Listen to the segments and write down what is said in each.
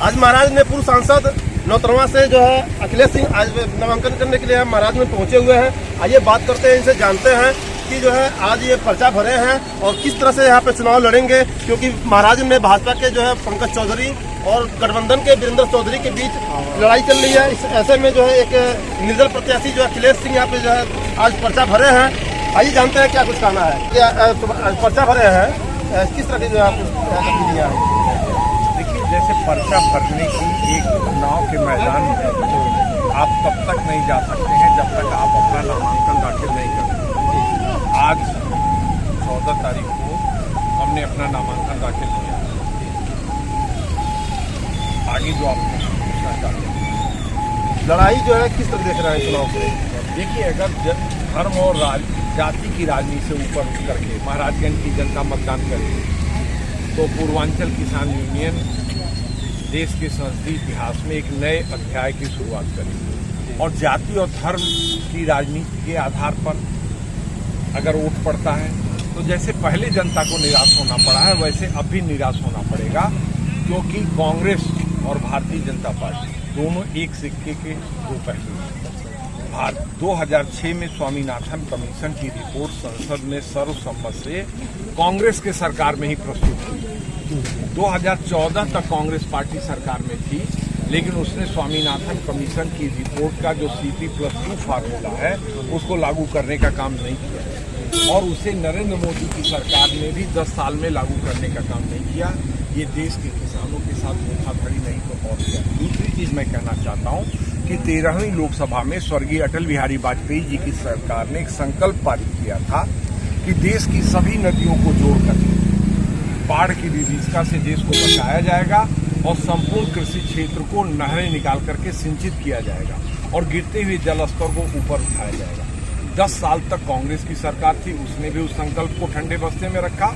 आज महाराज में पूर्व सांसद नौतरवा से जो है अखिलेश सिंह आज नामांकन करने के लिए महाराज में पहुंचे हुए हैं। आइए बात करते हैं, इनसे जानते हैं कि जो है आज ये पर्चा भरे हैं और किस तरह से यहाँ पे चुनाव लड़ेंगे, क्योंकि महाराज में भाजपा के जो है पंकज चौधरी और गठबंधन के वीरेंद्र चौधरी के बीच लड़ाई चल रही है। इस ऐसे में जो है एक निर्दल प्रत्याशी जो अखिलेश सिंह यहाँ पे जो है आज पर्चा भरे हैं। आइए जानते हैं क्या कुछ कहना है। क्या पर्चा भरे हैं, किस तरह की जो है देखिए, जैसे पर्चा भरने की एक चुनाव के मैदान में आप तब तक नहीं जा सकते हैं जब तक आप अपना नामांकन दाखिल नहीं करते। आज 14 तारीख को हमने अपना नामांकन दाखिल किया। आगे जो आप पूछना चाहते हैं, लड़ाई जो है किस तरह देख रहे हैं चुनाव को? देखिए, अगर धर्म और जाति की राजनीति से ऊपर उठ करके महाराजगंज की जनता मतदान करेगी तो पूर्वांचल किसान यूनियन देश के संसदीय इतिहास में एक नए अध्याय की शुरुआत करेगी। और जाति और धर्म की राजनीति के आधार पर अगर वोट पड़ता है तो जैसे पहले जनता को निराश होना पड़ा है वैसे अब भी निराश होना पड़ेगा, क्योंकि कांग्रेस और भारतीय जनता पार्टी दोनों एक सिक्के के दो पहलू हैं। 2006 में स्वामीनाथन कमीशन की रिपोर्ट संसद में सर्वसम्मत से कांग्रेस के सरकार में ही प्रस्तुत हुई। 2014 तक कांग्रेस पार्टी सरकार में थी, लेकिन उसने स्वामीनाथन कमीशन की रिपोर्ट का जो CP+2 फार्मूला है उसको लागू करने का काम नहीं किया और उसे नरेंद्र मोदी की सरकार ने भी 10 साल में लागू करने का काम नहीं किया। ये देश के किसानों के साथ धोखाधड़ी नहीं तो और किया। दूसरी चीज मैं कहना चाहता हूँ कि 13वीं लोकसभा में स्वर्गीय अटल बिहारी वाजपेयी जी की सरकार ने एक संकल्प पारित किया था कि देश की सभी नदियों को जोड़कर बाढ़ की विभीषिका से देश को बचाया जाएगा और संपूर्ण कृषि क्षेत्र को नहरें निकाल करके सिंचित किया जाएगा और गिरते हुए जल स्तर को ऊपर उठाया जाएगा। 10 साल तक कांग्रेस की सरकार थी, उसने भी उस संकल्प को ठंडे बस्ते में रखा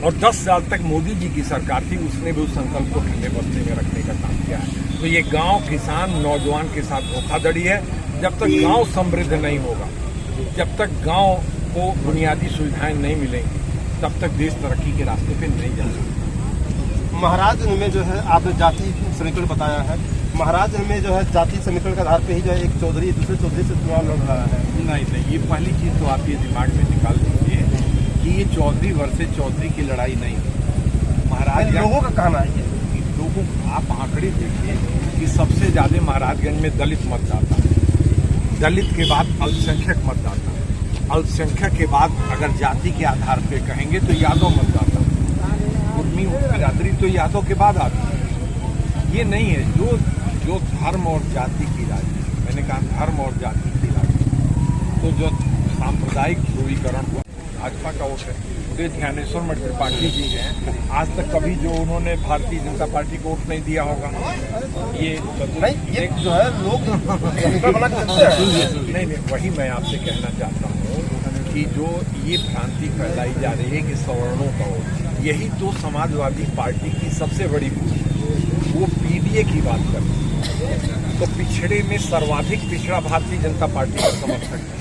और 10 साल तक मोदी जी की सरकार थी, उसने भी उस संकल्प को ठंडे बस्ते में रखने का काम किया है। तो ये गांव, किसान, नौजवान के साथ धोखाधड़ी है। जब तक गांव समृद्ध नहीं होगा, जब तक गांव को बुनियादी सुविधाएं नहीं मिलेंगी, तब तक देश तरक्की के रास्ते पे नहीं जा सकता। महाराज में जो है आपने जाति समीकरण बताया है, महाराज में जो है जाति समीकरण के आधार पे ही जो है एक चौधरी दूसरे चौधरी से चुनाव लड़ रहा है। नहीं, ये पहली चीज तो आप ये दिमाग में निकाल दीजिए कि ये चौधरी वर्सेस चौधरी की लड़ाई नहीं है। महाराज लोगों का कहना है, लोगों आप आंकड़े देखिए कि सबसे ज्यादा महाराजगंज में दलित मतदाता है, दलित के बाद अल्पसंख्यक मतदाता है, अल्पसंख्यक के बाद अगर जाति के आधार पे कहेंगे तो यादव मतदाता है, उर्मी बिरादरी तो यादव के बाद आती है। ये नहीं है जो धर्म और जाति की राजनीति, मैंने कहा धर्म और जाति की राजनीति, तो जो सांप्रदायिक ध्रुवीकरण हुआ भाजपा का वोट है। उदय ज्ञानेश्वर मठ त्रिपाठी जी हैं, आज तक कभी जो उन्होंने भारतीय जनता पार्टी को वोट नहीं दिया होगा। ये जो है लोग नहीं, वही मैं आपसे कहना चाहता हूँ कि जो ये भ्रांति फैलाई जा रही है कि सवर्णों का वोट, यही तो समाजवादी पार्टी की सबसे बड़ी भूल है। वो PDA की बात करती है तो पिछड़े में सर्वाधिक पिछड़ा भारतीय जनता पार्टी का समर्थक है,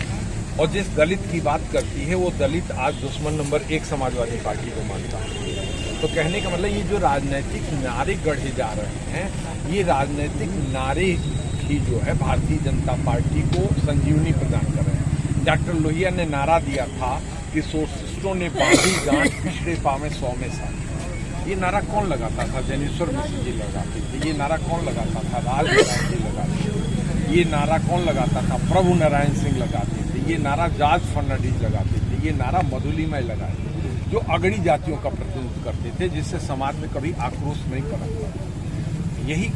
और जिस दलित की बात करती है वो दलित आज दुश्मन नंबर 1 समाजवादी पार्टी को मानता है। तो कहने का मतलब ये जो राजनीतिक नारे गढ़े जा रहे हैं, ये राजनीतिक नारे ही जो है भारतीय जनता पार्टी को संजीवनी प्रदान कर रहे हैं। डॉक्टर लोहिया ने नारा दिया था कि सोशलिस्टों ने बांधी गांठ पिछड़े पावे 100 में साथ। ये नारा कौन लगाता था? जनेश्वर मिश्र जी लगाते थे। ये नारा कौन लगाता था? राज नारायण जी लगाते थे। ये नारा कौन लगाता था? प्रभु नारायण सिंह लगाते थे। ये नारा जॉर्ज फर्नांडिस लगाते थे। ये नारा मधुलिमा लगाए थे, जो अगड़ी जातियों का प्रतिनिधित्व करते थे, जिससे समाज में कभी आक्रोश नहीं पनपता। यही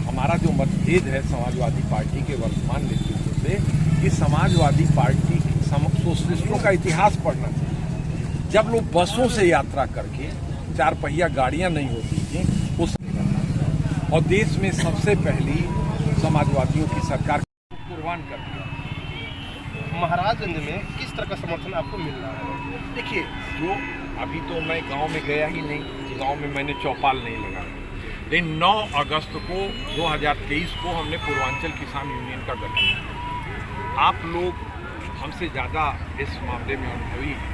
हमारा जो मतभेद है समाजवादी पार्टी के वर्तमान नेतृत्व से, कि समाजवादी पार्टी सोशलिस्टों का इतिहास पढ़ना चाहिए। जब लोग बसों से यात्रा करके, 4 पहिया गाड़ियां नहीं होती थी उस, और देश में सबसे पहली समाजवादियों की सरकार कुर्बान कर दिया। महाराजगंज में किस तरह का समर्थन आपको मिल रहा है? देखिए, जो अभी तो मैं गांव में गया ही नहीं, गांव में मैंने चौपाल नहीं लगाया, लेकिन 9 अगस्त को 2023 को हमने पूर्वांचल किसान यूनियन का गठन किया। आप लोग हमसे ज़्यादा इस मामले में अनुभवी हैं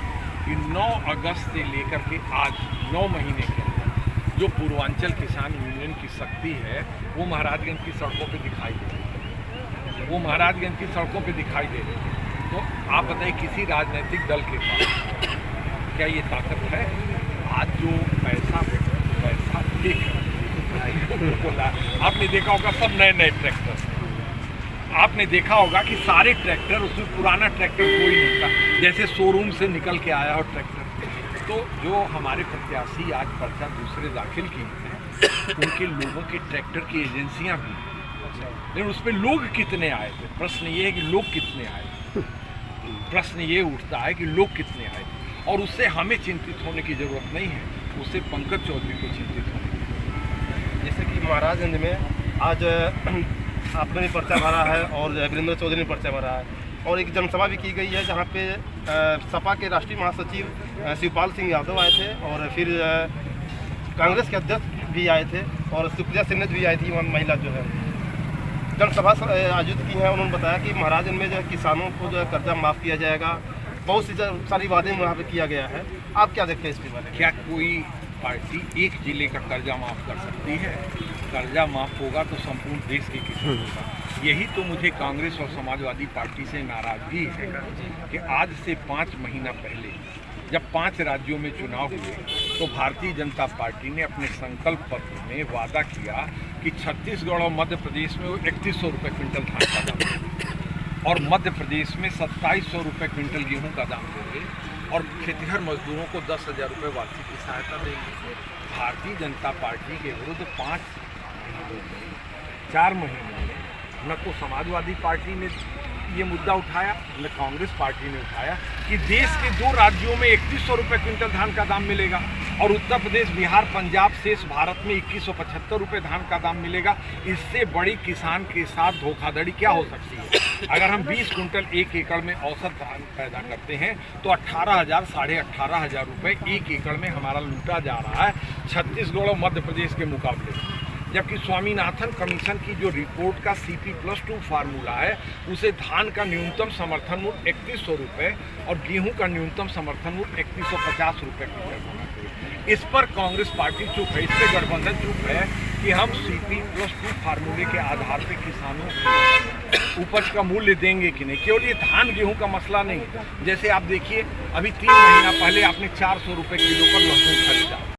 कि 9 अगस्त से लेकर के आज 9 महीने के अंदर जो पूर्वांचल किसान यूनियन की शक्ति है वो महाराजगंज की सड़कों पे दिखाई दे रही है, वो महाराजगंज की सड़कों पे दिखाई दे रही है। तो आप बताइए किसी राजनीतिक दल के पास क्या ये ताकत है? आज जो पैसा बोला, आपने देखा होगा सब नए नए ट्रैक्टर, आपने देखा होगा कि सारे ट्रैक्टर, उसमें पुराना ट्रैक्टर कोई नहीं था, जैसे शोरूम से निकल के आया हो ट्रैक्टर। तो जो हमारे प्रत्याशी आज पर्चा दूसरे दाखिल किए हैं उनके लोगों के ट्रैक्टर की एजेंसियां भी, लेकिन उसमें लोग कितने आए थे? प्रश्न ये है कि लोग कितने आए, प्रश्न ये उठता है कि लोग कितने आए, और उससे हमें चिंतित होने की जरूरत नहीं है, उससे पंकज चौधरी को चिंतित होने की। जैसे कि महाराजगंज में आज आपने भी पर्चा भरा है और वीरेंद्र चौधरी ने पर्चा भरा है, और एक जनसभा भी की गई है जहाँ पे सपा के राष्ट्रीय महासचिव शिवपाल सिंह यादव आए थे, और फिर कांग्रेस के अध्यक्ष भी आए थे, और सुप्रिया सिन्हा भी आई थी, वहाँ महिला जो है जनसभा आयोजित की है। उन्होंने बताया कि महाराजगंज में जो है किसानों को जो है कर्जा माफ़ किया जाएगा, बहुत सी सारी वादे वहाँ पे किया गया है। आप क्या देखते हैं इसके बारे में? क्या कोई पार्टी एक जिले का कर्जा माफ कर सकती है? कर्जा माफ होगा तो संपूर्ण देश के किसान होगा। यही तो मुझे कांग्रेस और समाजवादी पार्टी से नाराजगी है कि आज से 5 महीना पहले जब 5 राज्यों में चुनाव हुए तो भारतीय जनता पार्टी ने अपने संकल्प पत्र में वादा किया कि छत्तीसगढ़ और मध्य प्रदेश में वो 3100 रुपये क्विंटल धान का दाम देंगे, और मध्य प्रदेश में 2700 रुपये क्विंटल गेहूं का दाम देंगे, और खेतिहर मजदूरों को 10,000 रुपये वार्षिक की सहायता देंगे। भारतीय जनता पार्टी के विरुद्ध 4 महीनों में न तो समाजवादी पार्टी ने ये मुद्दा उठाया, न कांग्रेस पार्टी ने उठाया कि देश के 2 राज्यों में 3100 रुपये क्विंटल धान का दाम मिलेगा, और उत्तर प्रदेश, बिहार, पंजाब शेष भारत में 2175 रुपये धान का दाम मिलेगा। इससे बड़ी किसान के साथ धोखाधड़ी क्या हो सकती है? अगर हम 20 कुंटल 1 एकड़ में औसत धान पैदा करते हैं तो 18,000 साढ़े 18,000 रुपये 1 एकड़ में हमारा लूटा जा रहा है छत्तीसगढ़ और मध्य प्रदेश के मुकाबले। जबकि स्वामीनाथन कमीशन की जो रिपोर्ट का CP+2 फार्मूला है, उसे धान का न्यूनतम समर्थन मूल्य 3100 रुपये और गेहूं का न्यूनतम समर्थन मूल्य 3150 रुपये क्विंटल होना चाहिए। इस पर कांग्रेस पार्टी चुप है, इस पर गठबंधन चुप है कि हम CP+2 फार्मूले के आधार पर किसानों को उपज का मूल्य देंगे कि नहीं। केवल ये धान गेहूं का मसला नहीं, जैसे आप देखिए अभी 3 महीना पहले आपने 400 रुपये किलो पर लहसुन खरीदा,